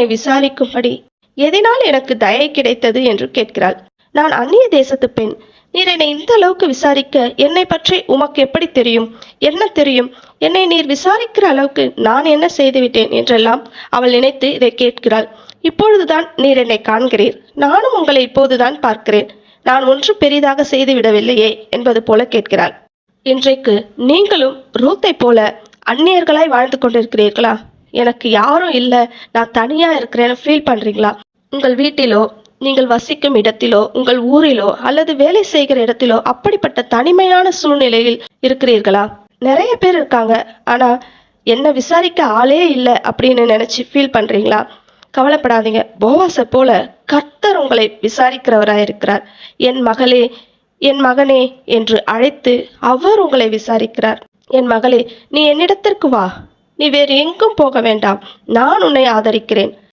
விசாரிக்கும்படி எதனால் எனக்கு தயை கிடைத்தது என்று கேட்கிறாள். நான் அந்நிய தேசத்து பெண். நீர் என்னை இந்த அளவுக்கு விசாரிக்க என்னை பற்றி உமக்கு எப்படி தெரியும்? என்ன தெரியும்? என்னை நீர் விசாரிக்கிற அளவுக்கு நான் என்ன செய்துவிட்டேன் என்றெல்லாம் அவள் நினைத்து இதை கேட்கிறாள். இப்பொழுதுதான் நீர் என்னை காண்கிறீர், நானும் உங்களை இப்போதுதான் பார்க்கிறேன். நான் ஒன்றும் பெரிதாக செய்துவிடவில்லையே என்பது போல கேட்கிறாள். இன்றைக்கு நீங்களும் ரூத்தை போல அந்நியர்களாய் வாழ்ந்து கொண்டிருக்கிறீர்களா? எனக்கு யாரும் இல்லை, நான் தனியா இருக்கிறேன்னு ஃபீல் பண்றீங்களா? உங்கள் வீட்டிலோ, நீங்கள் வசிக்கும் இடத்திலோ, உங்கள் ஊரிலோ அல்லது வேலை செய்கிற இடத்திலோ அப்படிப்பட்ட தனிமையான சூழ்நிலையில் இருக்கிறீர்களா? நிறைய பேர் இருக்காங்க, ஆனா என்ன விசாரிக்க ஆளே இல்லை அப்படின்னு நினைச்சு ஃபீல் பண்றீங்களா? கவலைப்படாதீங்க. போவாசை போல கர்த்தர் உங்களை விசாரிக்கிறவராயிருக்கிறார். என் மகளே, என் மகனே என்று அழைத்து அவர் உங்களை விசாரிக்கிறார். என் மகளே, நீ என்னிடத்திற்கு வா, நீ வேறு எங்கும் போக வேண்டாம், நான் உன்னை ஆதரிக்கிறேன்.